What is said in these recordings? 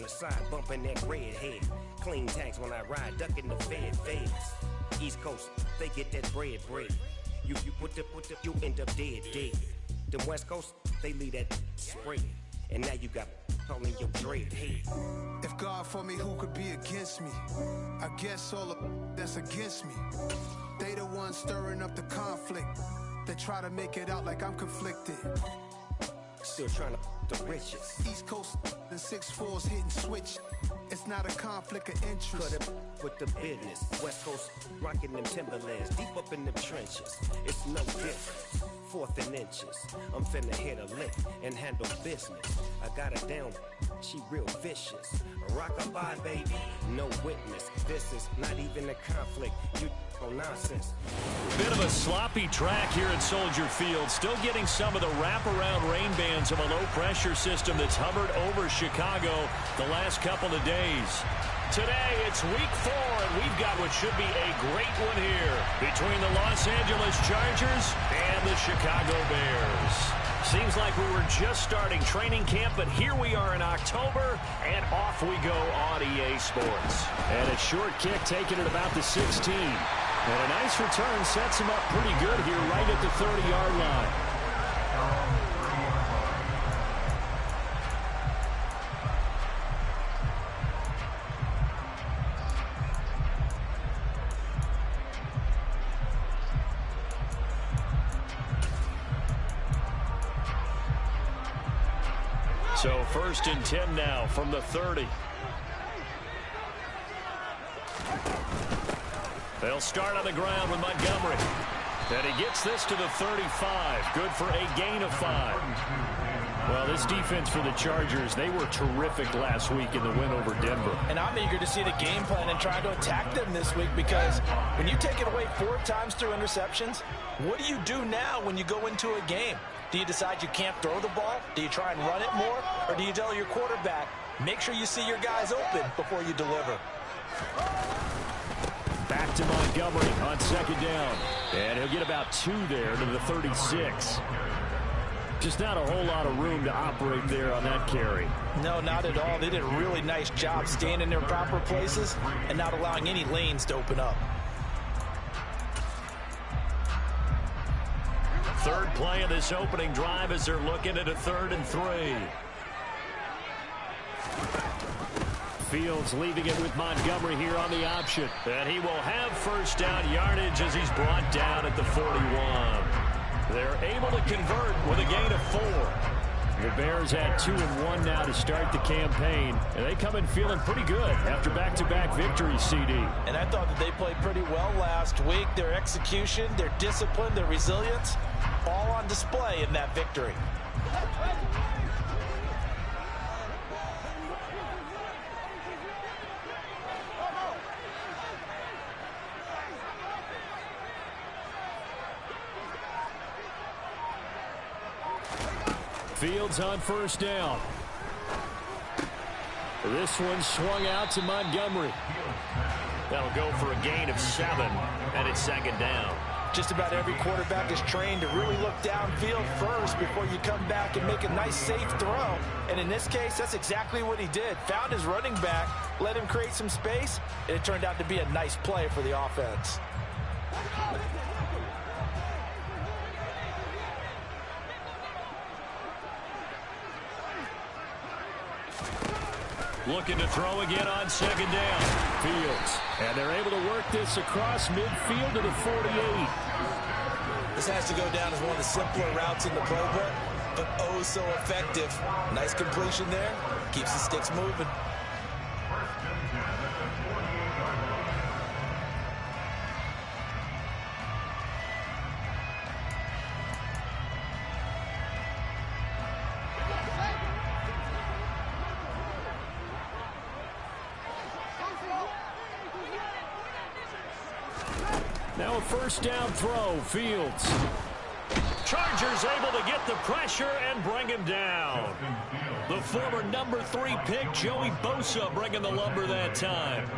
the side, bumping that red head. Clean tags when I ride, ducking the feds. East Coast, they get that bread. You you end up dead. Them West Coast, they leave that spread. And now you got all in your dread head. If God for me, who could be against me? I guess all of that's against me. They the ones stirring up the conflict. They try to make it out like I'm conflicted. Still trying to the riches. East Coast and 6'4's hitting switch. It's not a conflict of interest. Cut it with the business. West Coast rocking them Timberlands, deep up in them trenches. It's no different. 4th and inches. I'm finna hit a lick and handle business. I got her down. She real vicious. Rock-a-bye, baby. No witness. This is not even a conflict. You nonsense. Bit of a sloppy track here at Soldier Field. Still getting some of the wraparound rain bands of a low-pressure system that's hovered over Chicago the last couple of days. Today, it's week 4, and we've got what should be a great one here between the Los Angeles Chargers and the Chicago Bears. Seems like we were just starting training camp, but here we are in October, and off we go on EA Sports. And a short kick taken at about the 16. And a nice return sets him up pretty good here right at the 30-yard line. So 1st and 10 now from the 30. They'll start on the ground with Montgomery. And he gets this to the 35. Good for a gain of 5. Well, this defense for the Chargers, they were terrific last week in the win over Denver. And I'm eager to see the game plan and try to attack them this week, because when you take it away 4 times through interceptions, what do you do now when you go into a game? Do you decide you can't throw the ball? Do you try and run it more? Or do you tell your quarterback, make sure you see your guys open before you deliver? Back to Montgomery on 2nd down. And he'll get about 2 there to the 36. Just not a whole lot of room to operate there on that carry. No, not at all. They did a really nice job staying in their proper places and not allowing any lanes to open up. 3rd play of this opening drive as they're looking at a 3rd and 3. Fields leaving it with Montgomery here on the option. And he will have 1st down yardage as he's brought down at the 41. They're able to convert with a gain of 4. The Bears had 2-1 now to start the campaign, and they come in feeling pretty good after back-to-back victories, CD. And I thought that they played pretty well last week. Their execution, their discipline, their resilience, all on display in that victory. Fields on 1st down. This one swung out to Montgomery. That'll go for a gain of 7, and it's 2nd down. Just about every quarterback is trained to really look downfield first before you come back and make a nice, safe throw. And in this case, that's exactly what he did. Found his running back, let him create some space, and it turned out to be a nice play for the offense. Looking to throw again on 2nd down. Fields. And they're able to work this across midfield to the 48. This has to go down as one of the simpler routes in the playbook, but oh so effective. Nice completion there. Keeps the sticks moving. Now a 1st down throw. Fields. Chargers able to get the pressure and bring him down. The former number 3 pick, Joey Bosa, bringing the lumber that time.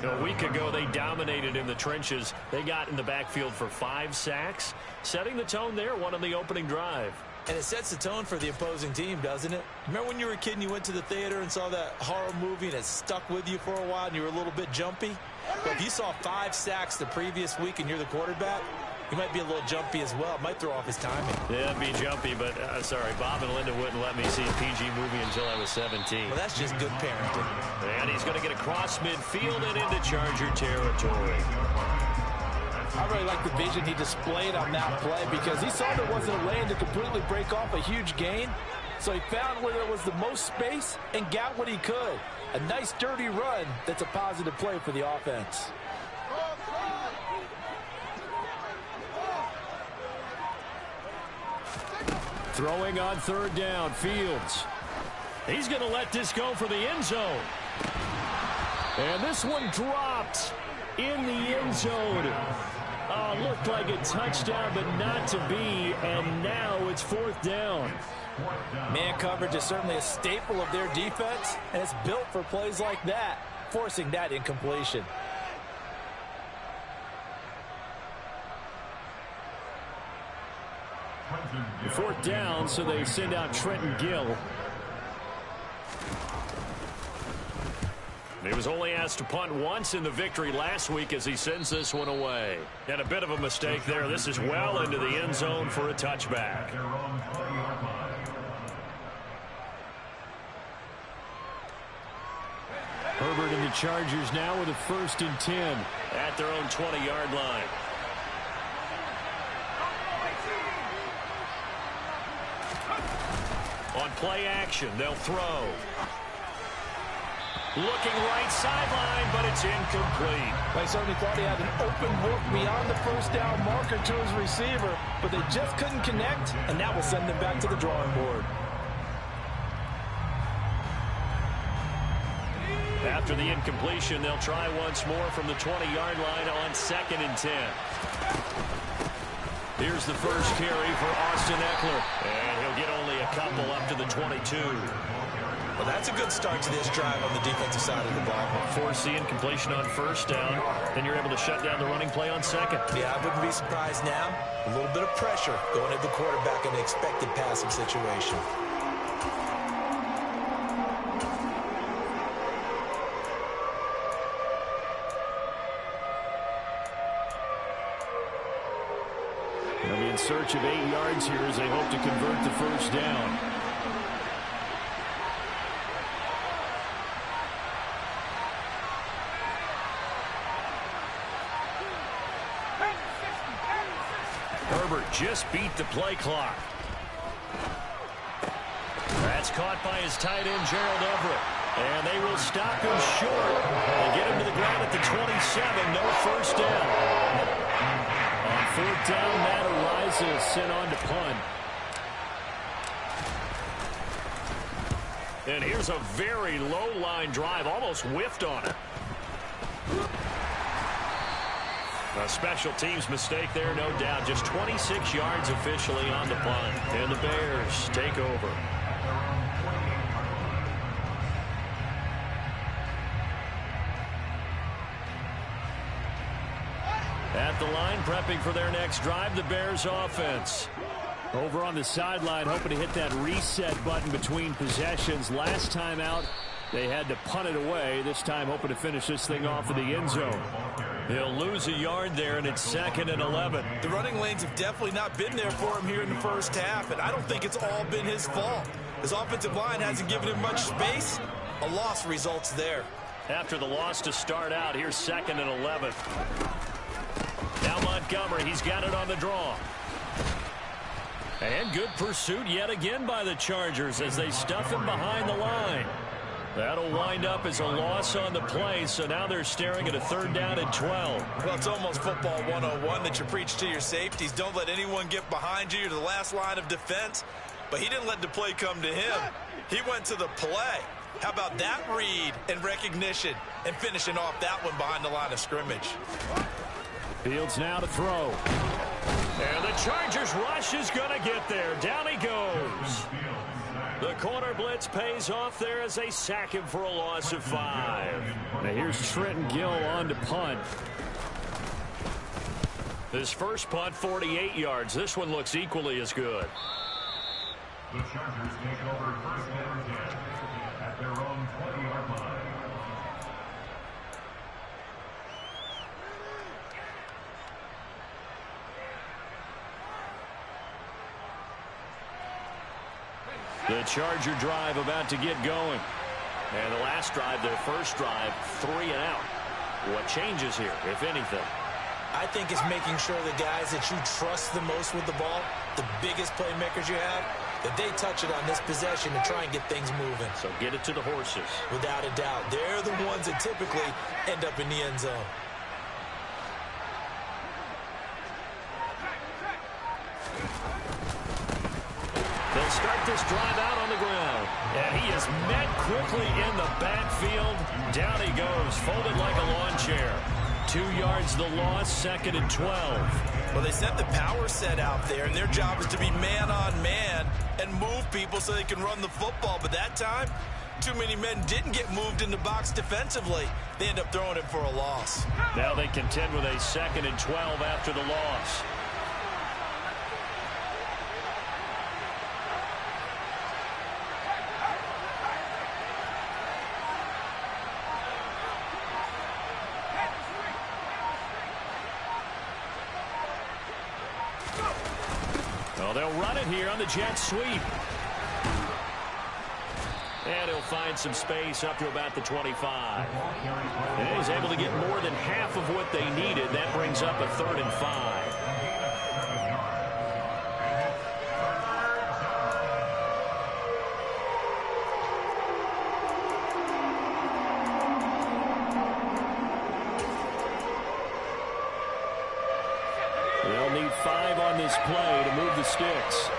A week ago, they dominated in the trenches. They got in the backfield for 5 sacks, setting the tone there, one on the opening drive. And it sets the tone for the opposing team, doesn't it? Remember when you were a kid and you went to the theater and saw that horror movie and it stuck with you for a while and you were a little bit jumpy? Well, if you saw 5 sacks the previous week and you're the quarterback, you might be a little jumpy as well. It might throw off his timing. Yeah, it'd be jumpy, but sorry, Bob and Linda wouldn't let me see a PG movie until I was 17. Well, that's just good parenting. And he's going to get across midfield and into Charger territory. I really like the vision he displayed on that play because he saw there wasn't a lane to completely break off a huge gain. So he found where there was the most space and got what he could. A nice dirty run that's a positive play for the offense. Throwing on 3rd down, Fields. He's going to let this go for the end zone. And this one dropped in the end zone. Oh, looked like a touchdown, but not to be. And now it's 4th down. Man coverage is certainly a staple of their defense, and it's built for plays like that, forcing that incompletion. Fourth down, so they send out Trenton Gill. He was only asked to punt once in the victory last week as he sends this one away. And a bit of a mistake there. This is well into the end zone for a touchback. Herbert and the Chargers now with a 1st and 10 at their own 20-yard line. On play action, they'll throw. Looking right sideline, but it's incomplete. They certainly thought he had an open look beyond the 1st down marker to his receiver, but they just couldn't connect, and that will send them back to the drawing board. After the incompletion, they'll try once more from the 20-yard line on 2nd and 10. Here's the first carry for Austin Eckler. And he'll get only a couple up to the 22. Well, that's a good start to this drive on the defensive side of the ball. Force the incompletion on 1st down. Then you're able to shut down the running play on 2nd. Yeah, I wouldn't be surprised now. A little bit of pressure going at the quarterback in the expected passing situation. They'll be in search of 8 yards here as they hope to convert the 1st down. Herbert just beat the play clock. That's caught by his tight end, Gerald Everett. And they will stop him short and get him to the ground at the 27. No 1st down. On 4th down, Matt Ariza is sent on to punt. And here's a very low-line drive, almost whiffed on it. A special teams mistake there, no doubt. Just 26 yards officially on the punt. And the Bears take over. At the line, prepping for their next drive, the Bears offense. Over on the sideline, hoping to hit that reset button between possessions. Last time out, they had to punt it away. This time, hoping to finish this thing off in the end zone. He'll lose a yard there, and it's 2nd and 11. The running lanes have definitely not been there for him here in the 1st half, and I don't think it's all been his fault. His offensive line hasn't given him much space. A loss results there. After the loss to start out, here's 2nd and 11. Now Montgomery, he's got it on the draw. And good pursuit yet again by the Chargers as they stuff him behind the line. That'll wind up as a loss on the play, so now they're staring at a 3rd down and 12. Well, it's almost football 101 that you preach to your safeties. Don't let anyone get behind you. You're the last line of defense. But he didn't let the play come to him. He went to the play. How about that read and recognition and finishing off that one behind the line of scrimmage? Fields now to throw. And the Chargers rush is going to get there. Down he goes. The corner blitz pays off there as they sack him for a loss of 5. Now here's Trenton Gill on to punt. His first punt, 48 yards. This one looks equally as good. The Chargers take over first down 10 at their own 20-yard line. The Charger drive about to get going. And the last drive, their first drive, 3 and out. What changes here, if anything? I think it's making sure the guys that you trust the most with the ball, the biggest playmakers you have, that they touch it on this possession to try and get things moving. So get it to the horses. Without a doubt. They're the ones that typically end up in the end zone. They'll start this drive out on the ground. And he is met quickly in the backfield. Down he goes, folded like a lawn chair. 2 yards the loss, 2nd and 12. Well, they sent the power set out there, and their job is to be man-on-man and move people so they can run the football. But that time, too many men didn't get moved in the box defensively. They end up throwing it for a loss. Now they contend with a 2nd and 12 after the loss. Well, they'll run it here on the jet sweep. And he'll find some space up to about the 25. And he's able to get more than half of what they needed. That brings up a 3rd and 5. They'll need 5 on this play to move the sticks.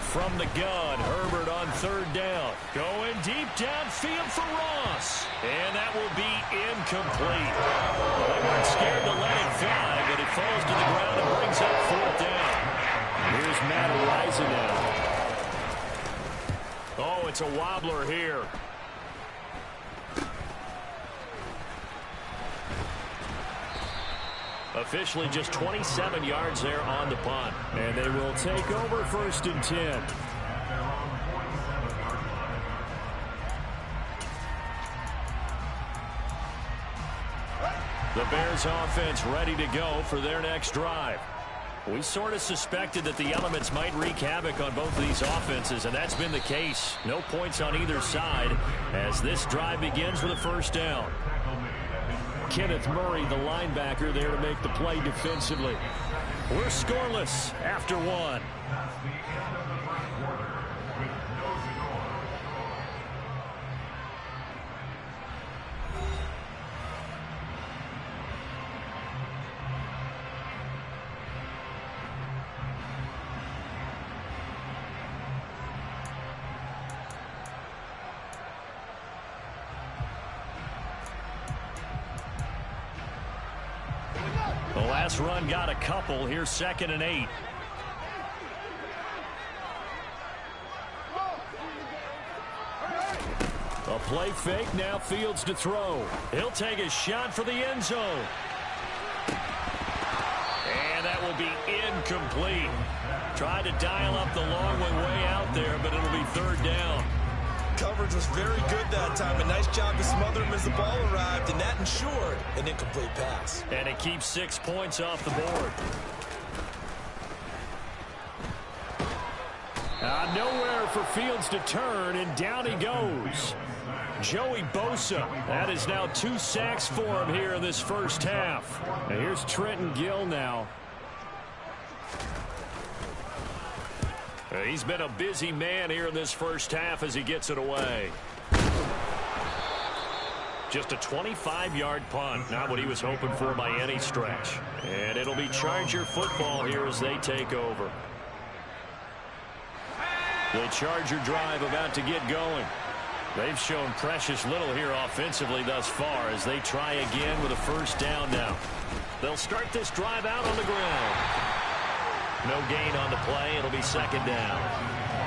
From the gun, Herbert on 3rd down. Going deep downfield for Ross. And that will be incomplete. They weren't scared to let it fly, but it falls to the ground and brings up 4th down. Here's Matt Araiza now. Oh, it's a wobbler here. Officially just 27 yards there on the punt. And they will take over 1st and 10. The Bears offense ready to go for their next drive. We sort of suspected that the elements might wreak havoc on both of these offenses, and that's been the case. No points on either side as this drive begins with a 1st down. Kenneth Murray, the linebacker, there to make the play defensively. We're scoreless after 1. The last run got a couple. Here's 2nd and 8. A play fake, now Fields to throw. He'll take a shot for the end zone. And that will be incomplete. Tried to dial up the long way out there, but it'll be 3rd down. Coverage was very good that time. A nice job to smother him as the ball arrived, and that ensured an incomplete pass. And it keeps 6 points off the board. Nowhere for Fields to turn, and down he goes. Joey Bosa. That is now 2 sacks for him here in this first half. And here's Trenton Gill now. He's been a busy man here in this first half as he gets it away. Just a 25-yard punt. Not what he was hoping for by any stretch. And it'll be Charger football here as they take over. The Charger drive about to get going. They've shown precious little here offensively thus far as they try again with a 1st down now. They'll start this drive out on the ground. No gain on the play. It'll be second down.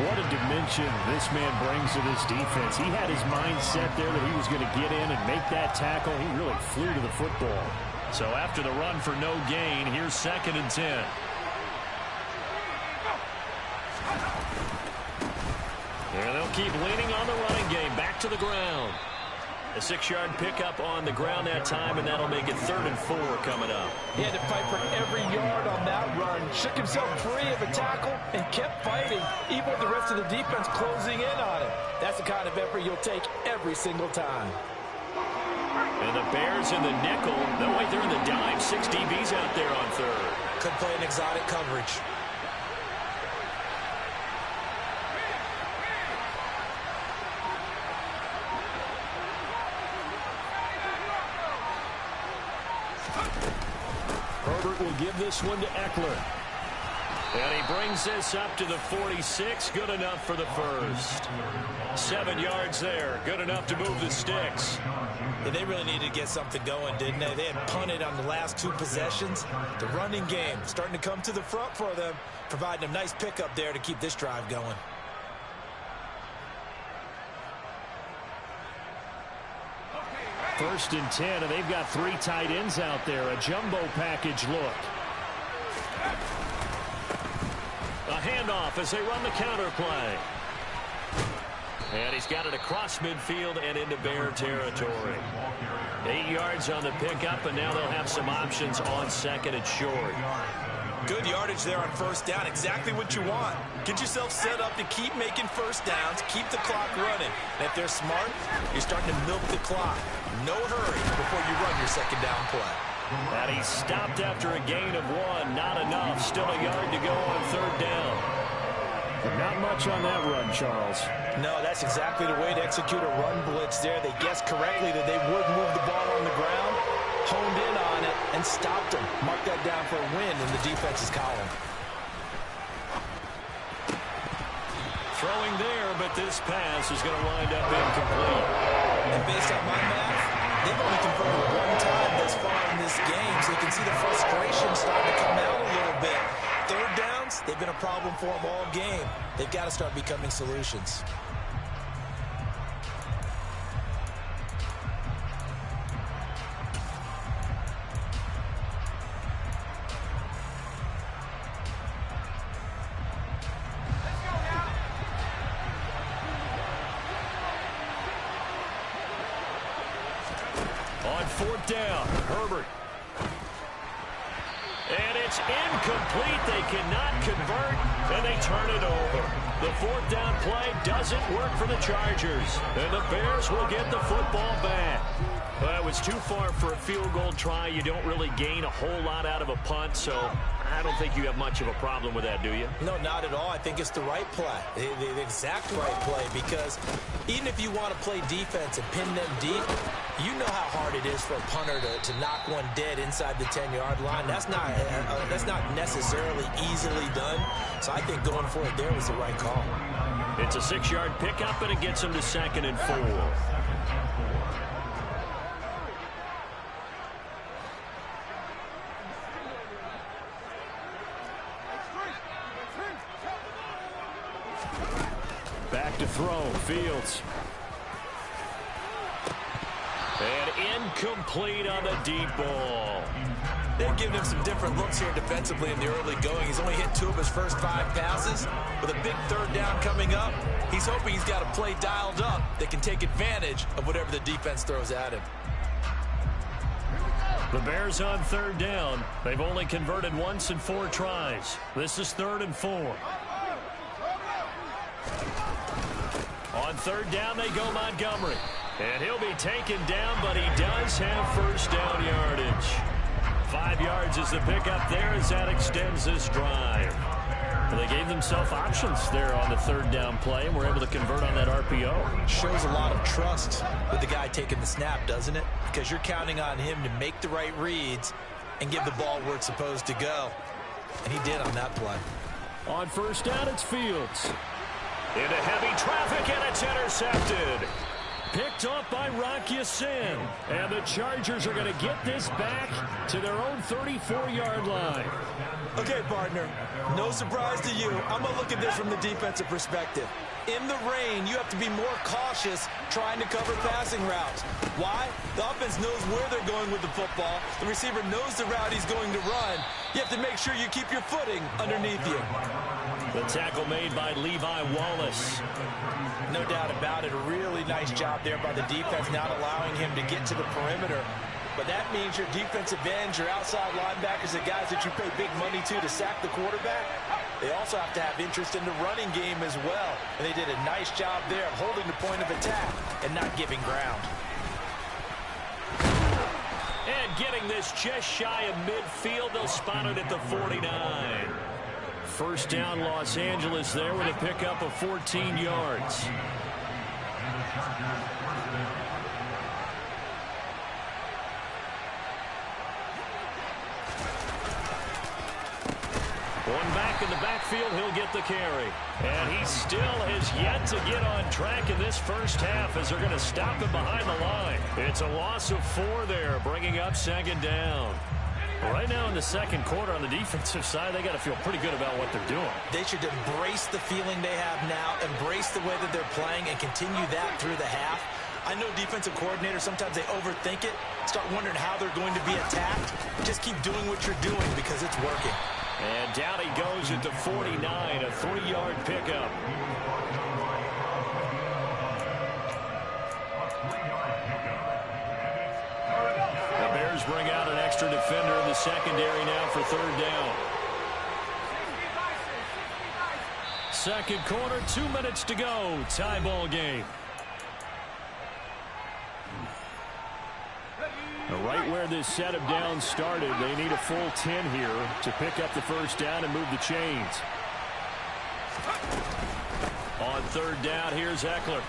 What a dimension this man brings to this defense. He had his mind set there that he was going to get in and make that tackle. He really flew to the football. So after the run for no gain, here's 2nd and 10. And they'll keep leaning on the running game. Back to the ground. A 6-yard pickup on the ground that time, and that'll make it 3rd and 4 coming up. He had to fight for every yard on that run. Shook himself free of a tackle and kept fighting, even with the rest of the defense closing in on him. That's the kind of effort you'll take every single time. And the Bears in the nickel. No, wait, they're in the dime. 6 DBs out there on 3rd. Could play an exotic coverage. Herbert will give this one to Eckler. And he brings this up to the 46. Good enough for the first. 7 yards there. Good enough to move the sticks. Yeah, they really needed to get something going, didn't they? They had punted on the last 2 possessions. The running game starting to come to the front for them, providing a nice pickup there to keep this drive going. First and 10, and they've got 3 tight ends out there. A jumbo package look. A handoff as they run the counter play. And he's got it across midfield and into Bear territory. 8 yards on the pickup, and now they'll have some options on 2nd and short. Good yardage there on 1st down. Exactly what you want. Get yourself set up to keep making 1st downs, keep the clock running. And if they're smart, you're starting to milk the clock. No hurry before you run your 2nd down play. And he stopped after a gain of 1. Not enough. Still a yard to go on 3rd down. Not much on that run, Charles. No, that's exactly the way to execute a run blitz there. They guessed correctly that they would move the ball on the ground, honed in on it, and stopped them. Mark that down for a win in the defense's column. Throwing there, but this pass is going to wind up incomplete. And based on my math, they've only converted 1 time thus far in this game, so you can see the frustration starting to come out a little bit. 3rd downs, they've been a problem for them all game. They've got to start becoming solutions. On 4th down, Herbert. And it's incomplete. They cannot convert, and they turn it over. The 4th down play doesn't work for the Chargers, and the Bears will get the football back. Well, it was too far for a field goal try. You don't really gain a whole lot out of a punt, so I don't think you have much of a problem with that, do you? No, not at all. I think it's the right play, the exact right play, because even if you want to play defense and pin them deep, you know how hard it is for a punter to knock one dead inside the 10-yard line. That's not necessarily easily done, so I think going for it there was the right call. It's a 6-yard pickup, and it gets them to 2nd and 4. Back to throw, Fields. And incomplete on the deep ball. They've given him some different looks here defensively in the early going. He's only hit 2 of his first 5 passes. With a big 3rd down coming up, he's hoping he's got a play dialed up that can take advantage of whatever the defense throws at him. The Bears on 3rd down. They've only converted once in 4 tries. This is 3rd and 4. On 3rd down, they go Montgomery. And he'll be taken down, but he does have 1st down yardage. 5 yards is the pickup there as that extends this drive. And they gave themselves options there on the 3rd down play, and were able to convert on that RPO. Shows a lot of trust with the guy taking the snap, doesn't it? Because you're counting on him to make the right reads and give the ball where it's supposed to go. And he did on that play. On 1st down, it's Fields. Into heavy traffic, and it's intercepted. Picked off by Rock Ya-Sin. And the Chargers are going to get this back to their own 34-yard line. Okay, Okay, partner, no surprise to you. I'm going to look at this from the defensive perspective. In the rain, you have to be more cautious trying to cover passing routes. Why? The offense knows where they're going with the football. The receiver knows the route he's going to run. You have to make sure you keep your footing underneath you. The tackle made by Levi Wallace. No doubt about it. A really nice job there by the defense, not allowing him to get to the perimeter. But that means your defensive ends, your outside linebackers, the guys that you pay big money to sack the quarterback, they also have to have interest in the running game as well. And they did a nice job there of holding the point of attack and not giving ground. And getting this just shy of midfield, they'll spot it at the 49. First down, Los Angeles there with a pickup of 14 yards. One back in the backfield, he'll get the carry. And he still has yet to get on track in this first half as they're going to stop him behind the line. It's a loss of 4 there, bringing up second down. Right now in the second quarter on the defensive side, they got to feel pretty good about what they're doing. They should embrace the feeling they have now, embrace the way that they're playing, and continue that through the half. I know defensive coordinators, sometimes they overthink it, start wondering how they're going to be attacked. Just keep doing what you're doing because it's working. And down he goes at the 49, a 3-yard pickup. The Bears bring out an extra defender in the secondary now for third down. Second quarter, 2 minutes to go. Tie ball game. Right where this set of downs started, they need a full 10 here to pick up the first down and move the chains. On third down, here's Eckler.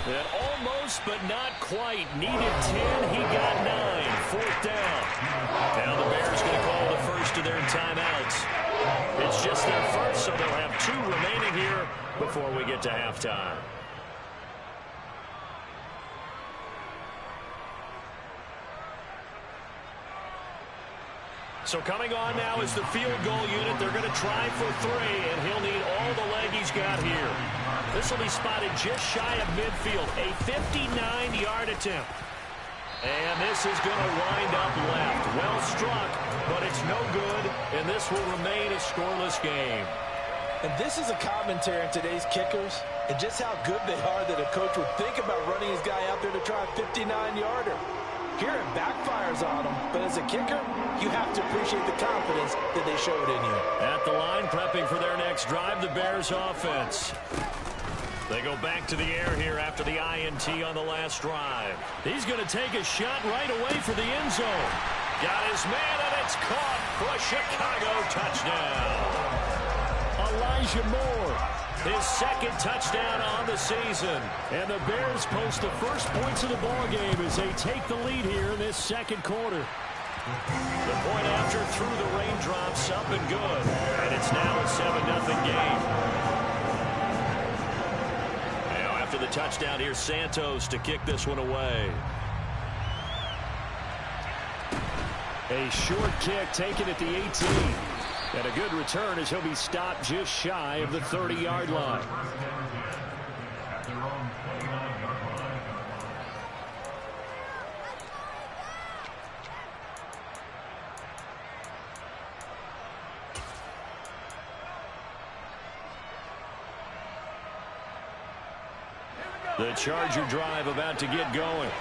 And almost, but not quite. Needed 10, he got 9. Fourth down. Now the Bears going to call the first of their timeouts. It's just their first, so they'll have 2 remaining here before we get to halftime. So coming on now is the field goal unit. They're going to try for 3, and he'll need all the leg he's got here. This will be spotted just shy of midfield. A 59-yard attempt. And this is going to wind up left. Well struck, but it's no good, and this will remain a scoreless game. And this is a commentary on today's kickers and just how good they are that a coach would think about running his guy out there to try a 59-yarder. Here it backfires on them, but as a kicker, you have to appreciate the confidence that they showed in you. At the line, prepping for their next drive, the Bears offense. They go back to the air here after the INT on the last drive. He's going to take a shot right away for the end zone. Got his man, and it's caught for a Chicago touchdown. Elijah Moore, his second touchdown on the season. And the Bears post the first points of the ballgame as they take the lead here in this second quarter. The point after through the raindrops, up and good. And it's now a 7-0 game. Now after the touchdown, here's Santos to kick this one away. A short kick taken at the 18. And a good return as he'll be stopped just shy of the 30-yard line. The Charger drive about to get going.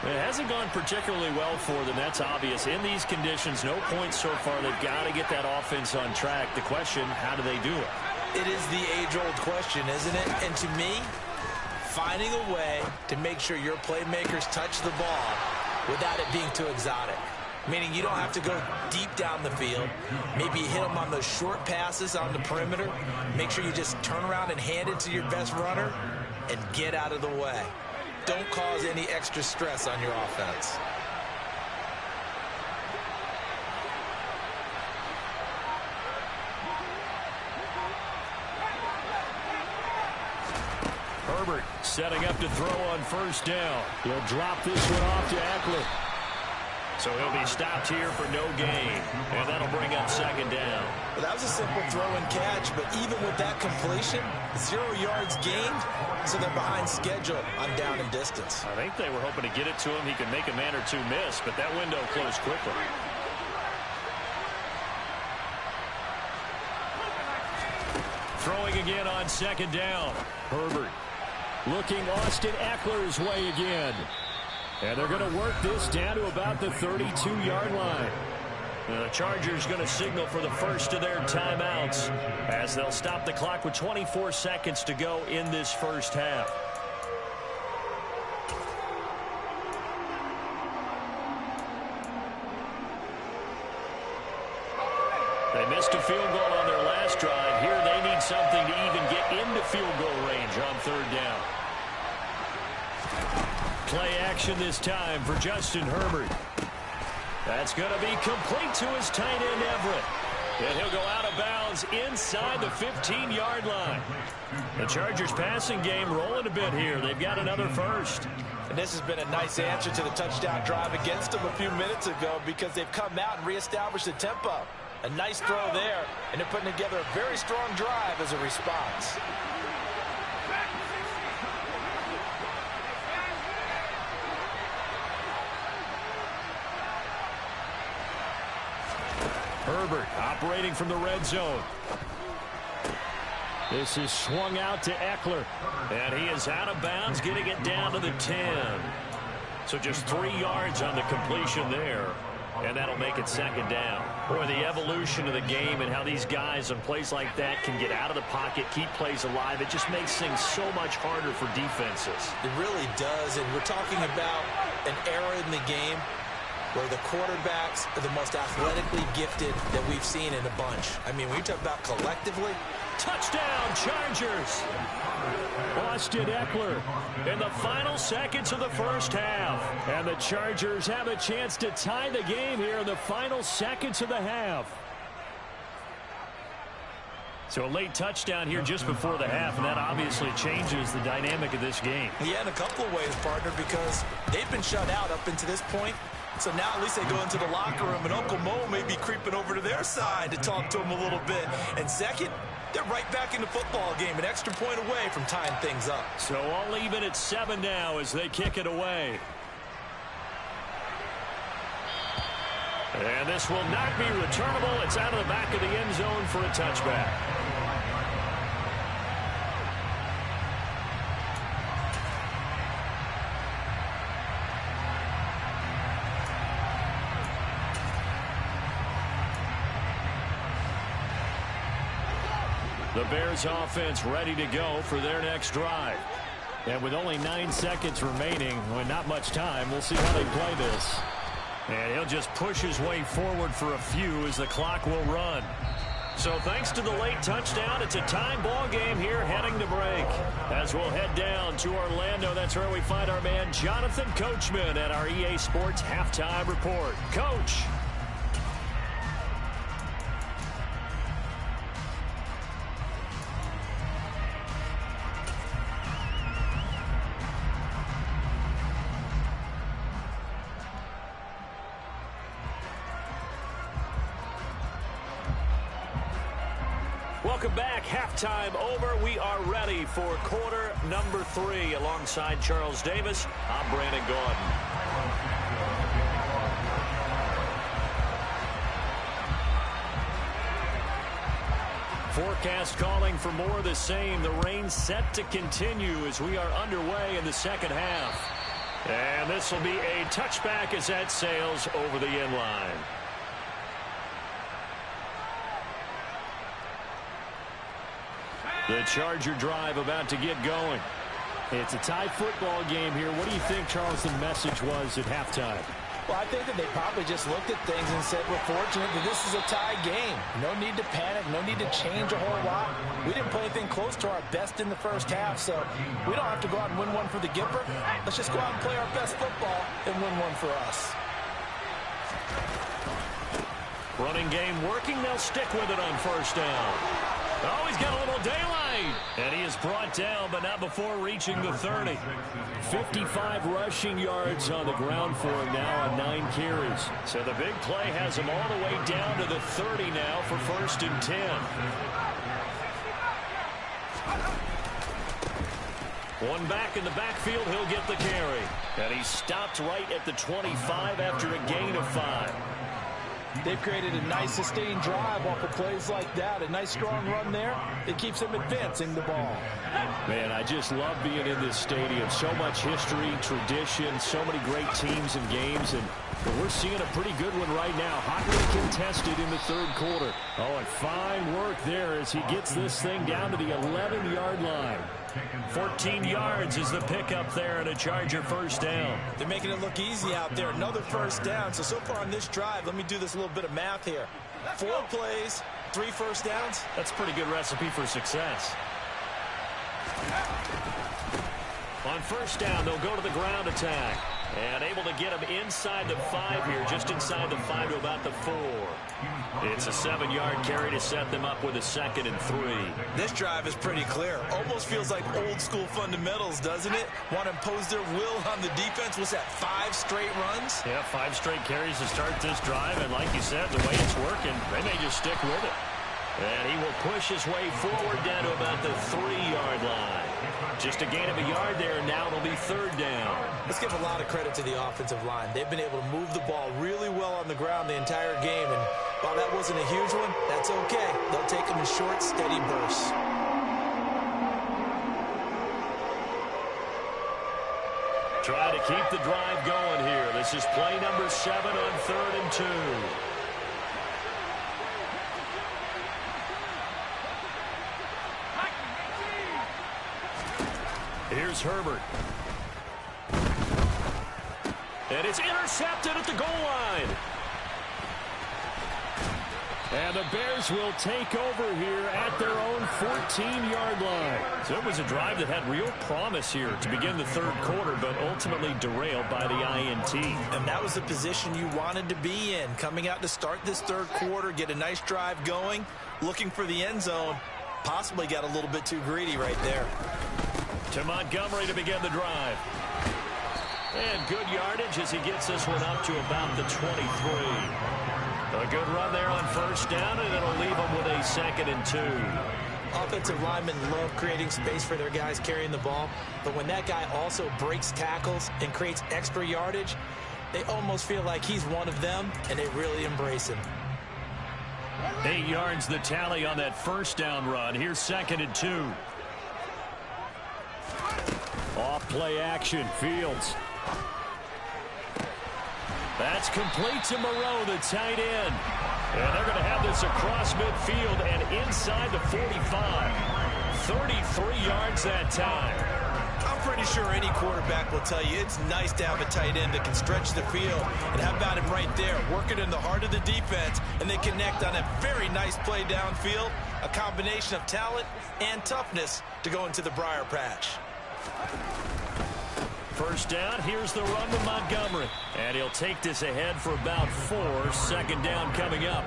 It hasn't gone particularly well for them. That's obvious. In these conditions, no points so far. They've got to get that offense on track. The question, how do they do it? It is the age-old question, isn't it? And to me, finding a way to make sure your playmakers touch the ball without it being too exotic. Meaning you don't have to go deep down the field. Maybe you hit them on those short passes on the perimeter. Make sure you just turn around and hand it to your best runner and get out of the way. Don't cause any extra stress on your offense. Herbert setting up to throw on first down. He'll drop this one off to Eckler. So he'll be stopped here for no gain. And that'll bring up second down. Well, that was a simple throw and catch, but even with that completion, 0 yards gained, so they're behind schedule on down and distance. I think they were hoping to get it to him. He could make a man or two miss, but that window closed quickly. Throwing again on second down. Herbert looking Austin Eckler's way again. And they're going to work this down to about the 32-yard line. The Chargers going to signal for the first of their timeouts as they'll stop the clock with 24 seconds to go in this first half. They missed a field goal on their last drive. Here they need something to even get into field goal range on third down. Play action this time for Justin Herbert. That's going to be complete to his tight end, Everett. And he'll go out of bounds inside the 15-yard line. The Chargers passing game rolling a bit here. They've got another first. And this has been a nice answer to the touchdown drive against them a few minutes ago because they've come out and reestablished the tempo. A nice throw there, and they're putting together a very strong drive as a response. Herbert operating from the red zone. This is swung out to Eckler. And he is out of bounds, getting it down to the 10. So just 3 yards on the completion there. And that'll make it second down. Boy, the evolution of the game and how these guys on plays like that can get out of the pocket, keep plays alive, it just makes things so much harder for defenses. It really does, and we're talking about an era in the game where the quarterbacks are the most athletically gifted that we've seen in a bunch. I mean, when you talk about collectively. Touchdown, Chargers! Austin Eckler in the final seconds of the first half. And the Chargers have a chance to tie the game here in the final seconds of the half. So a late touchdown here just before the half, and that obviously changes the dynamic of this game. Yeah, in a couple of ways, partner, because they've been shut out up until this point. So now at least they go into the locker room, and Uncle Mo may be creeping over to their side to talk to him a little bit. And second, they're right back in the football game, an extra point away from tying things up. So all even at 7 now as they kick it away. And this will not be returnable. It's out of the back of the end zone for a touchback. The Bears offense ready to go for their next drive. And with only 9 seconds remaining, with not much time, we'll see how they play this. And he'll just push his way forward for a few as the clock will run. So thanks to the late touchdown, it's a time ball game here heading to break. As we'll head down to Orlando, that's where we find our man Jonathan Coachman at our EA Sports Halftime Report. Coach. Welcome back. Halftime over. We are ready for quarter number 3. Alongside Charles Davis, I'm Brandon Gordon. Forecast calling for more of the same. The rain set to continue as we are underway in the second half. And this will be a touchback as that sails over the end line. The Charger drive about to get going. It's a tie football game here. What do you think, Charles, the message was at halftime? Well, I think that they probably just looked at things and said, we're fortunate that this is a tie game. No need to panic. No need to change a whole lot. We didn't play anything close to our best in the first half, so we don't have to go out and win one for the Gipper. Let's just go out and play our best football and win one for us. Running game working. They'll stick with it on first down. Oh, he's got a little daylight. And he is brought down, but not before reaching the 30. 55 rushing yards on the ground for him now on 9 carries. So the big play has him all the way down to the 30 now for 1st and 10. One back in the backfield, he'll get the carry. And he's stopped right at the 25 after a gain of 5. They've created a nice sustained drive off of plays like that. A nice strong run there. It keeps them advancing the ball. Man, I just love being in this stadium. So much history, tradition, so many great teams and games. And we're seeing a pretty good one right now. Hotly contested in the 3rd quarter. Oh, and fine work there as he gets this thing down to the 11-yard line. 14 yards is the pickup there and a Charger 1st down. They're making it look easy out there. Another 1st down. So far on this drive, let me do this little bit of math here. 4 plays, 3 1st downs. That's a pretty good recipe for success. On 1st down, they'll go to the ground attack. And able to get him inside the 5 here, just inside the 5 to about the 4. It's a 7-yard carry to set them up with a 2nd and 3. This drive is pretty clear. Almost feels like old school fundamentals, doesn't it? Want to impose their will on the defense. What's that, 5 straight runs? Yeah, 5 straight carries to start this drive. And like you said, the way it's working, they may just stick with it. And he will push his way forward down to about the 3-yard line. Just a gain of a yard there, and now it'll be 3rd down. Let's give a lot of credit to the offensive line. They've been able to move the ball really well on the ground the entire game, and while that wasn't a huge one, that's okay. They'll take them in short, steady bursts. Try to keep the drive going here. This is play number 7 on 3rd and 2. Here's Herbert. And it's intercepted at the goal line. And the Bears will take over here at their own 14-yard line. So it was a drive that had real promise here to begin the 3rd quarter, but ultimately derailed by the INT. And that was the position you wanted to be in. Coming out to start this 3rd quarter, get a nice drive going, looking for the end zone. Possibly got a little bit too greedy right there. To Montgomery to begin the drive. And good yardage as he gets this one up to about the 23. A good run there on 1st down, and it'll leave them with a 2nd and 2. Offensive linemen love creating space for their guys carrying the ball, but when that guy also breaks tackles and creates extra yardage, they almost feel like he's one of them, and they really embrace him. 8 yards the tally on that 1st down run. Here's 2nd and 2. Off play action, Fields. That's complete to Moreau, the tight end. And they're going to have this across midfield and inside the 45. 33 yards that time. I'm pretty sure any quarterback will tell you it's nice to have a tight end that can stretch the field. And how about him right there, working in the heart of the defense, and they connect on a very nice play downfield. A combination of talent and toughness to go into the briar patch. 1st down, here's the run with Montgomery. And he'll take this ahead for about 4. 2nd down coming up.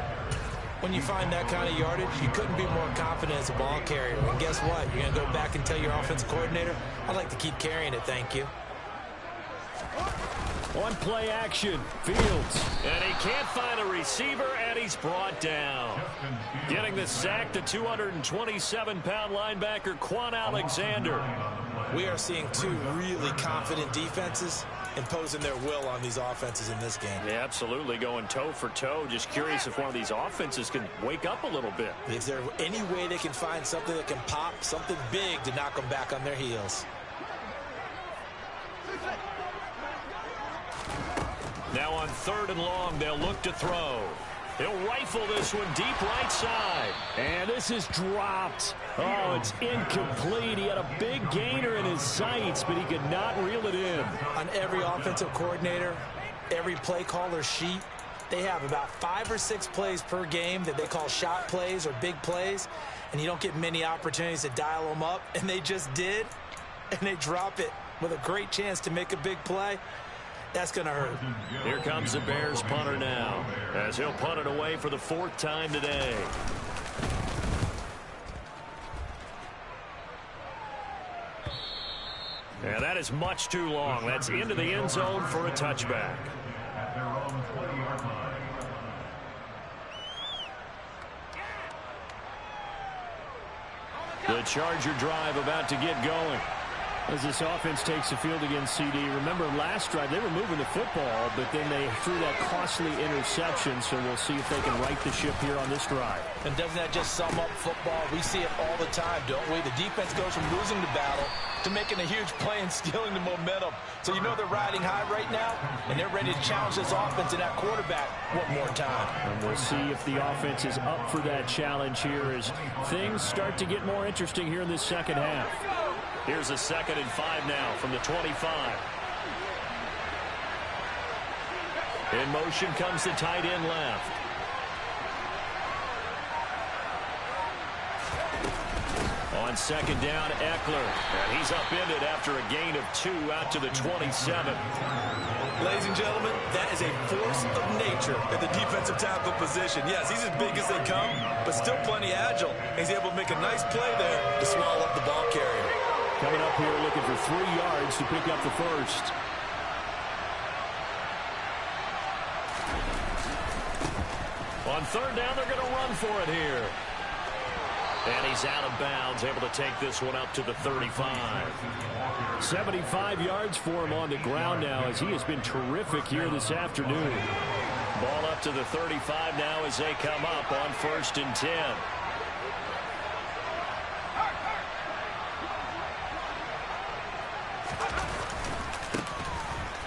When you find that kind of yardage, you couldn't be more confident as a ball carrier. And guess what? You're going to go back and tell your offensive coordinator, I'd like to keep carrying it, thank you. One play action, Fields. And he can't find a receiver, and he's brought down. Getting the sack, the 227-pound linebacker, Quan Alexander. We are seeing 2 really confident defenses imposing their will on these offenses in this game. Yeah, absolutely, going toe for toe. Just curious if one of these offenses can wake up a little bit. Is there any way they can find something that can pop, something big to knock them back on their heels? Now on 3rd and long, they'll look to throw. He'll rifle this one deep right side. And this is dropped. Oh, it's incomplete. He had a big gainer in his sights, but he could not reel it in. On every offensive coordinator, every play caller sheet, they have about 5 or 6 plays per game that they call shot plays or big plays, and you don't get many opportunities to dial them up, and they just did, and they drop it with a great chance to make a big play. That's going to hurt. Here comes the Bears punter now, as he'll punt it away for the 4th time today. And that is much too long. That's into the end zone for a touchback. At their own 20-yard line. The Charger drive about to get going. As this offense takes the field against CD, remember last drive they were moving the football, but then they threw that costly interception, so we'll see if they can right the ship here on this drive. And doesn't that just sum up football? We see it all the time, don't we? The defense goes from losing the battle to making a huge play and stealing the momentum. So you know they're riding high right now, and they're ready to challenge this offense and that quarterback one more time. And we'll see if the offense is up for that challenge here as things start to get more interesting here in this second half. Here's a 2nd and 5 now from the 25. In motion comes the tight end left. On 2nd down, Eckler. And he's upended after a gain of 2 out to the 27. Ladies and gentlemen, that is a force of nature at the defensive tackle position. Yes, he's as big as they come, but still plenty agile. He's able to make a nice play there to swallow up the ball carrier. Coming up here looking for 3 yards to pick up the first. On 3rd down, they're going to run for it here. And he's out of bounds, able to take this one up to the 35. 75 yards for him on the ground now as he has been terrific here this afternoon. Ball up to the 35 now as they come up on 1st and 10.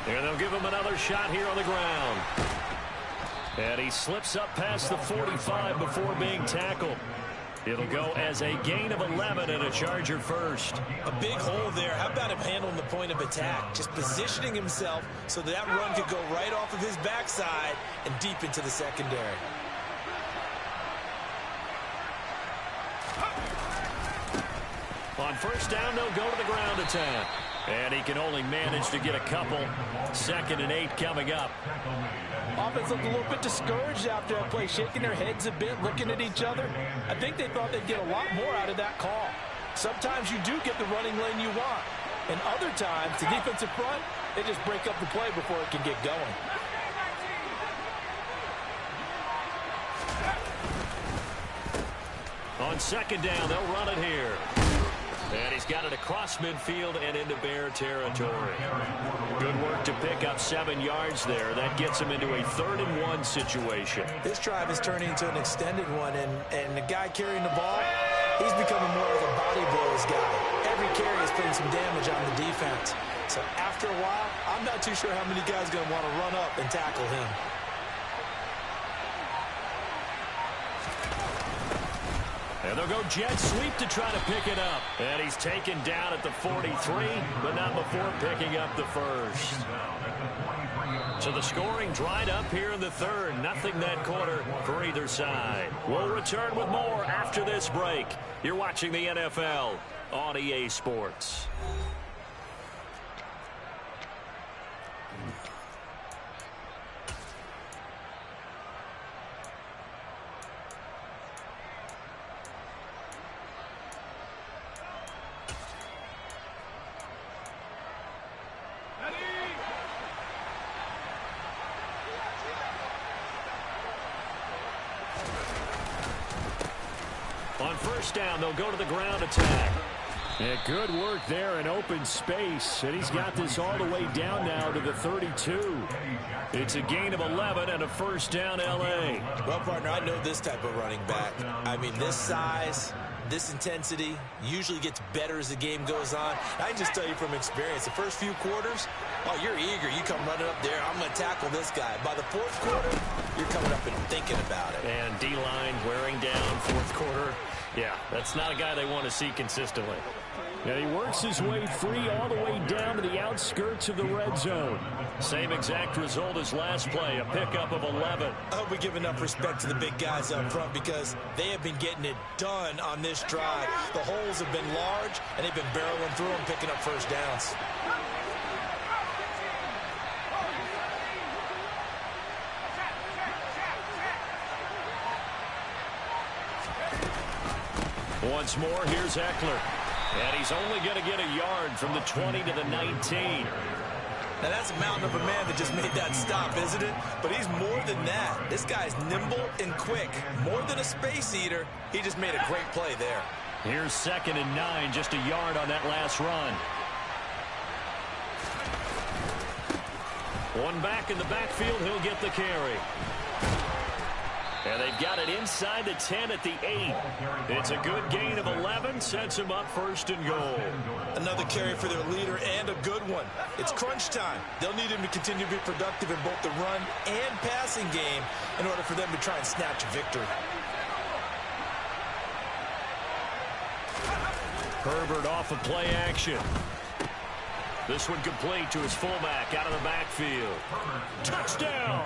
And they'll give him another shot here on the ground. And he slips up past the 45 before being tackled. It'll go as a gain of 11 and a Charger first. A big hole there. How about him handling the point of attack? Just positioning himself so that run could go right off of his backside and deep into the secondary. On 1st down, they'll go to the ground attack. And he can only manage to get a couple. 2nd and 8 coming up. Offense looked a little bit discouraged after that play, shaking their heads a bit, looking at each other. I think they thought they'd get a lot more out of that call. Sometimes you do get the running lane you want. And other times, the defensive front, they just break up the play before it can get going. On 2nd down, they'll run it here. And he's got it across midfield and into Bear territory. Good work to pick up 7 yards there. That gets him into a 3rd and 1 situation. This drive is turning into an extended one, and the guy carrying the ball, he's becoming more of a body blows guy. Every carry is putting some damage on the defense. So after a while, I'm not too sure how many guys are going to want to run up and tackle him. And they'll go jet sweep to try to pick it up. And he's taken down at the 43, but not before picking up the first. So the scoring dried up here in the 3rd. Nothing that quarter for either side. We'll return with more after this break. You're watching the NFL on EA Sports. On 1st down, they'll go to the ground attack. Yeah, good work there in open space. And he's got this all the way down now to the 32. It's a gain of 11 and a 1st down L.A. Well, partner, I know this type of running back. I mean, this size, this intensity usually gets better as the game goes on. I can just tell you from experience, the first few quarters, oh, you're eager. You come running up there, I'm going to tackle this guy. By the 4th quarter, you're coming up and thinking about it. And D-line wearing down 4th quarter. Yeah, that's not a guy they want to see consistently. And he works his way free all the way down to the outskirts of the red zone. Same exact result as last play, a pickup of 11. I hope we give enough respect to the big guys up front because they have been getting it done on this drive. The holes have been large, and they've been barreling through them, picking up 1st downs. Once more, here's Eckler. And he's only going to get a yard from the 20 to the 19. Now, that's a mountain of a man that just made that stop, isn't it? But he's more than that. This guy's nimble and quick. More than a space eater, he just made a great play there. Here's 2nd and 9, just a yard on that last run. One back in the backfield, he'll get the carry. And they've got it inside the 10 at the 8. It's a good gain of 11, sets him up 1st and goal. Another carry for their leader and a good one. It's crunch time. They'll need him to continue to be productive in both the run and passing game in order for them to try and snatch a victory. Herbert off of play action. This one complete to his fullback out of the backfield. Touchdown!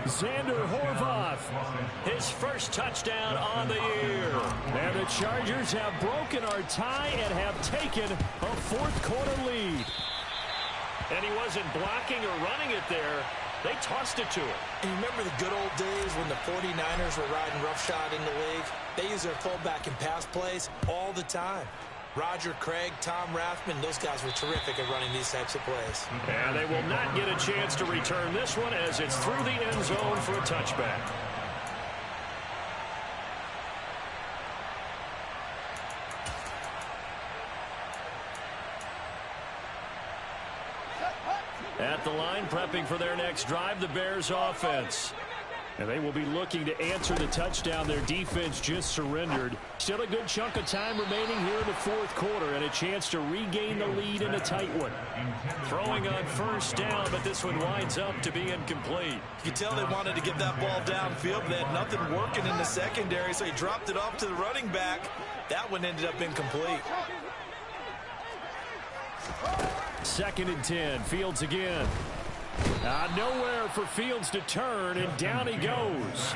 Xander Horvath, his first touchdown on the year. And the Chargers have broken our tie and have taken a 4th quarter lead. And he wasn't blocking or running it there. They tossed it to him. And you remember the good old days when the 49ers were riding roughshod in the league? They use their fullback in pass plays all the time. Roger Craig, Tom Rathman, those guys were terrific at running these types of plays. And they will not get a chance to return this one as it's through the end zone for a touchback. At the line, prepping for their next drive, the Bears offense. And they will be looking to answer the touchdown their defense just surrendered. Still a good chunk of time remaining here in the 4th quarter and a chance to regain the lead in a tight one. Throwing on 1st down, but this one winds up to be incomplete. You can tell they wanted to get that ball downfield, but they had nothing working in the secondary, so he dropped it off to the running back. That one ended up incomplete. 2nd and 10, Fields again. Nowhere for Fields to turn, and down he goes.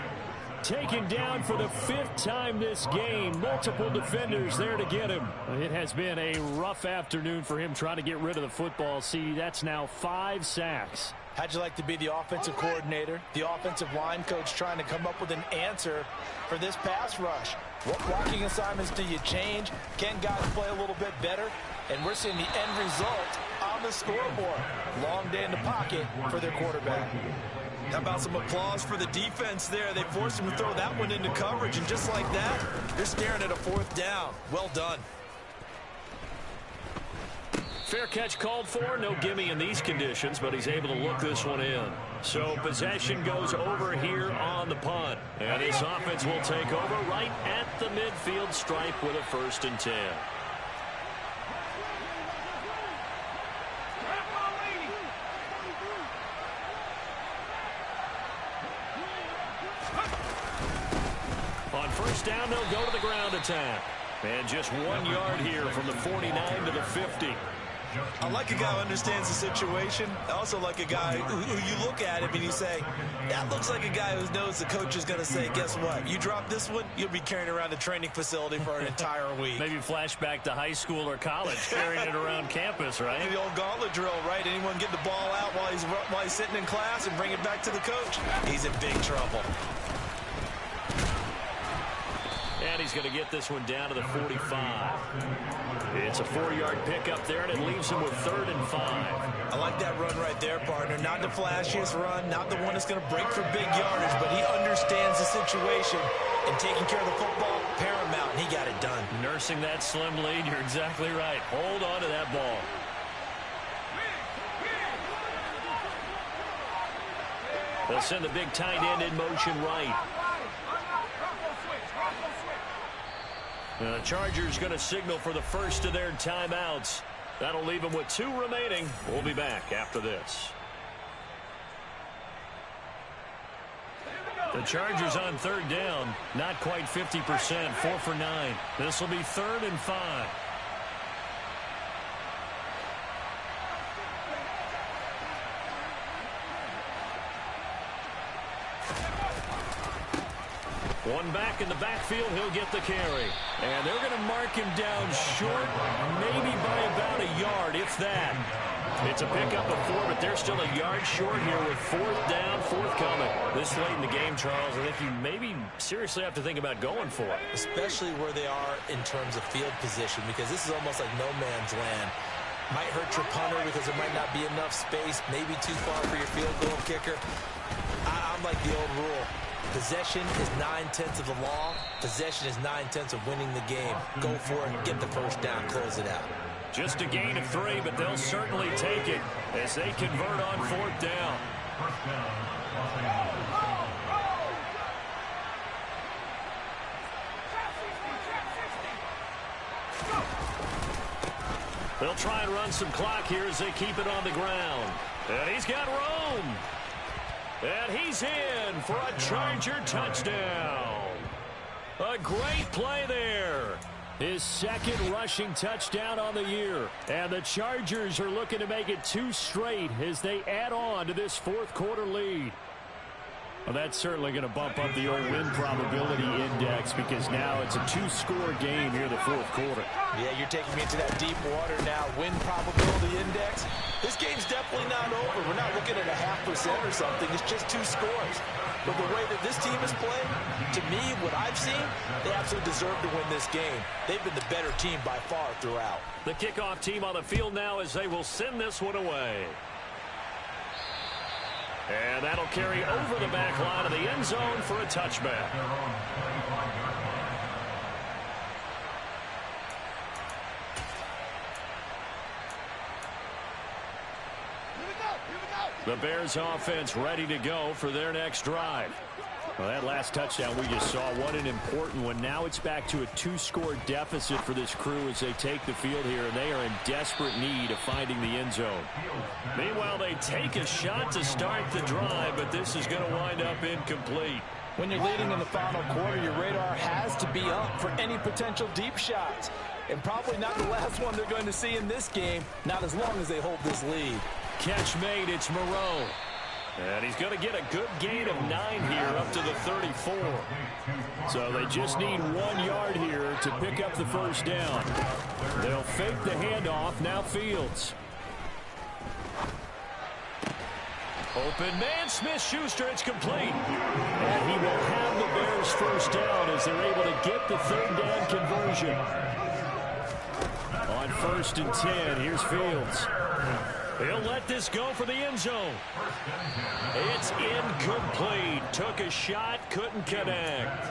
Taken down for the 5th time this game. Multiple defenders there to get him. It has been a rough afternoon for him trying to get rid of the football. See, that's now 5 sacks. How'd you like to be the offensive coordinator, the offensive line coach trying to come up with an answer for this pass rush? What blocking assignments do you change? Can guys play a little bit better? And we're seeing the end result on the scoreboard. Long day in the pocket for their quarterback. How about some applause for the defense there? They forced him to throw that one into coverage, and just like that, they're staring at a 4th down. Well done. Fair catch called for. No gimme in these conditions, but he's able to look this one in. So possession goes over here on the punt. And this offense will take over right at the midfield stripe with a 1st and 10. On 1st down, they'll go to the ground attack. And just 1 yard here from the 49 to the 50. I like a guy who understands the situation. I also like a guy who you look at him and you say, that looks like a guy who knows the coach is going to say, guess what? You drop this one, you'll be carrying around the training facility for an entire week. Maybe flashback to high school or college, carrying it around campus, right? The old gauntlet drill, right? Anyone get the ball out while he's sitting in class and bring it back to the coach? He's in big trouble. And he's going to get this one down to the 45. It's a 4-yard pickup there, and it leaves him with 3rd and 5. I like that run right there, partner. Not the flashiest run, not the one that's going to break for big yardage, but he understands the situation, and taking care of the football, paramount, and he got it done. Nursing that slim lead, you're exactly right. Hold on to that ball. They'll send the big tight end in motion right. The Chargers going to signal for the first of their timeouts. That'll leave them with 2 remaining. We'll be back after this. The Chargers on 3rd down, not quite 50%, 4 for 9. This will be 3rd and 5. One back in the backfield, he'll get the carry. And they're going to mark him down short, maybe by about a yard, if that. It's a pickup of 4, but they're still a yard short here with 4th down, forthcoming. This late in the game, Charles, I think you maybe seriously have to think about going for it. Especially where they are in terms of field position, because this is almost like no man's land. Might hurt your punter because there might not be enough space, maybe too far for your field goal kicker. I'm like the old rule. Possession is 9/10 of the law. Possession is 9/10 of winning the game. Go for it, get the first down, close it out. Just a gain of 3, but they'll certainly take it as they convert on 4th down. First down, Los Angeles. They'll try and run some clock here as they keep it on the ground. And he's got room. And he's in for a Charger touchdown. A great play there. His 2nd rushing touchdown on the year. And the Chargers are looking to make it 2 straight as they add on to this 4th quarter lead. Well, that's certainly going to bump up the old win probability index because now it's a 2-score game here in the 4th quarter. Yeah, you're taking me into that deep water now. Win probability index. This game's definitely not over. We're not looking at a 0.5% or something. It's just 2 scores. But the way that this team is playing, to me, what I've seen, they absolutely deserve to win this game. They've been the better team by far throughout. The kickoff team on the field now as they will send this one away. And that'll carry over the back line of the end zone for a touchback. The Bears offense ready to go for their next drive. Well, that last touchdown we just saw, what an important one. Now it's back to a 2-score deficit for this crew as they take the field here, and they are in desperate need of finding the end zone. Meanwhile, they take a shot to start the drive, but this is going to wind up incomplete. When you're leading in the final quarter, your radar has to be up for any potential deep shots. And probably not the last one they're going to see in this game, not as long as they hold this lead. Catch made, it's Moreau. And he's going to get a good gain of 9 here up to the 34. So they just need 1 yard here to pick up the first down. They'll fake the handoff, now Fields. Open man, Smith-Schuster, it's complete. And he will have the Bears first down as they're able to get the 3rd down conversion. On 1st and 10, here's Fields. He'll let this go for the end zone. It's incomplete. Took a shot, couldn't connect.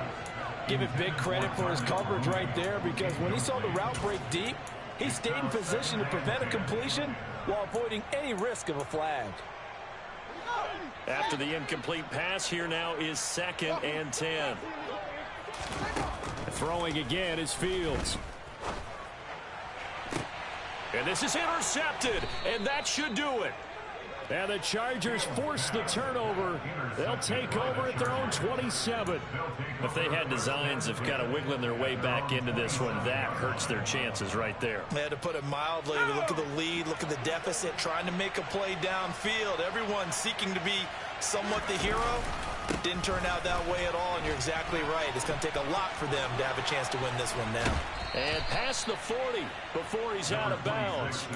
Give it big credit for his coverage right there, because when he saw the route break deep, he stayed in position to prevent a completion while avoiding any risk of a flag. After the incomplete pass, here now is 2nd and 10. Throwing again is Fields. And this is intercepted, and that should do it. And the Chargers force the turnover. They'll take over at their own 27. If they had designs of kind of wiggling their way back into this one, that hurts their chances right there. They had to put it mildly. Look at the lead, look at the deficit, trying to make a play downfield. Everyone seeking to be somewhat the hero. Didn't turn out that way at all, and you're exactly right. It's going to take a lot for them to have a chance to win this one now. And past the 40 before he's out of bounds.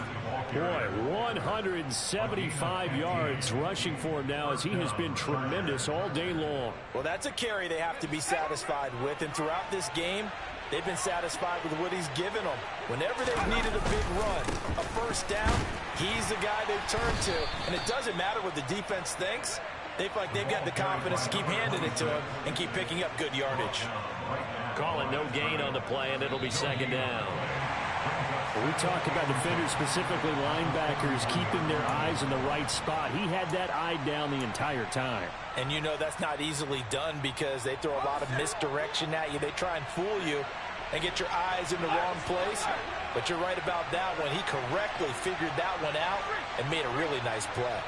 Boy, 175 yards rushing for him now as he has been tremendous all day long. Well, that's a carry they have to be satisfied with, and throughout this game, they've been satisfied with what he's given them. Whenever they've needed a big run, a first down, he's the guy they've turned to. And it doesn't matter what the defense thinks. They feel like they've got the confidence to keep handing it to him and keep picking up good yardage. Call it no gain on the play, and it'll be 2nd down. Well, we talked about defenders, specifically linebackers, keeping their eyes in the right spot. He had that eye down the entire time. And you know that's not easily done because they throw a lot of misdirection at you. They try and fool you and get your eyes in the wrong place. But you're right about that one. He correctly figured that one out and made a really nice play.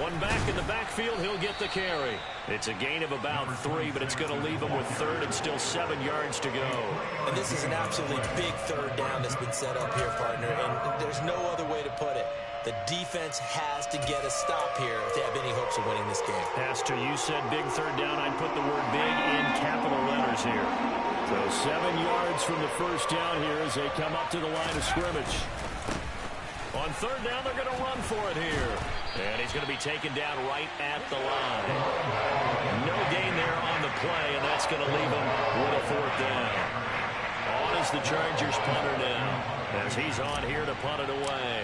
One back in the backfield, he'll get the carry. It's a gain of about 3, but it's going to leave him with 3rd and still 7 yards to go. And this is an absolutely big 3rd down that's been set up here, partner, and there's no other way to put it. The defense has to get a stop here if they have any hopes of winning this game. Has to. You said big 3rd down. I'd put the word big in capital letters here. So 7 yards from the first down here as they come up to the line of scrimmage. On 3rd down, they're going to run for it here. And he's going to be taken down right at the line. No gain there on the play, and that's going to leave him with a 4th down. On is the Chargers punter now, as he's on here to punt it away.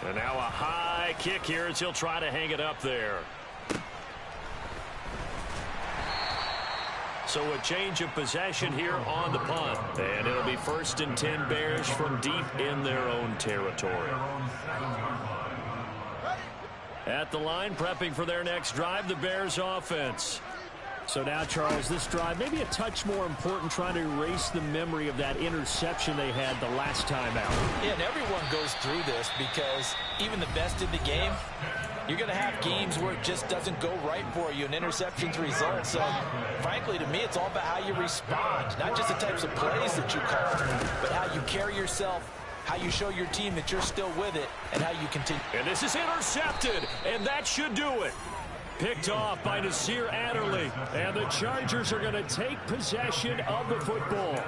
And now a high kick here as he'll try to hang it up there. So a change of possession here on the punt. And it'll be 1st and 10 Bears from deep in their own territory. At the line, prepping for their next drive, the Bears offense. So now, Charles, this drive maybe a touch more important, trying to erase the memory of that interception they had the last time out. Yeah, and everyone goes through this because even the best in the game, you're going to have games where it just doesn't go right for you, and interceptions result. So, frankly, to me, it's all about how you respond, not just the types of plays that you call, but how you carry yourself, how you show your team that you're still with it, and how you continue. And this is intercepted, and that should do it. Picked off by Nasir Adderley, and the Chargers are going to take possession of the football.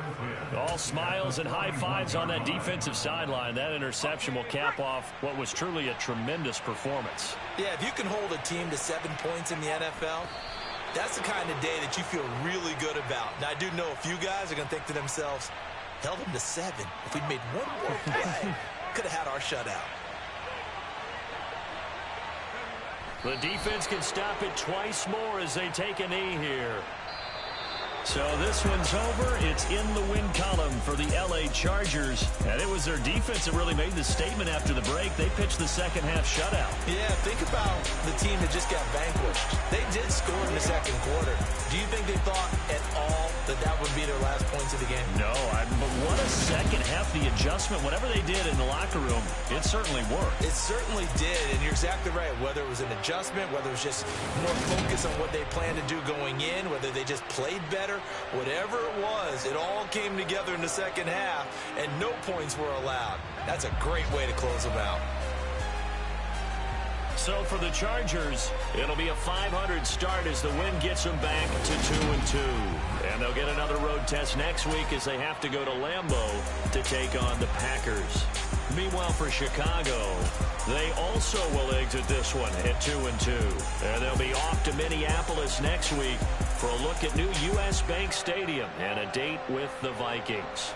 All smiles and high fives on that defensive sideline. That interception will cap off what was truly a tremendous performance. Yeah, if you can hold a team to 7 points in the NFL, that's the kind of day that you feel really good about. Now, I do know a few guys are going to think to themselves, held them to 7. If we'd made one more play, could have had our shutout. The defense can stop it twice more as they take a knee here. So this one's over. It's in the win column for the L.A. Chargers. And it was their defense that really made the statement after the break. They pitched the second-half shutout. Yeah, think about the team that just got vanquished. They did score in the second quarter. Do you think they thought at all that that would be their last points of the game? No, but what a second half. The adjustment, whatever they did in the locker room, it certainly worked. It certainly did, and you're exactly right. Whether it was an adjustment, whether it was just more focus on what they planned to do going in, whether they just played better, whatever it was, it all came together in the second half, and no points were allowed. That's a great way to close them out. So for the Chargers, it'll be a 500 start as the win gets them back to 2-2. And they'll get another road test next week as they have to go to Lambeau to take on the Packers. Meanwhile, for Chicago, they also will exit this one at 2-2. And they'll be off to Minneapolis next week for a look at new U.S. Bank Stadium and a date with the Vikings.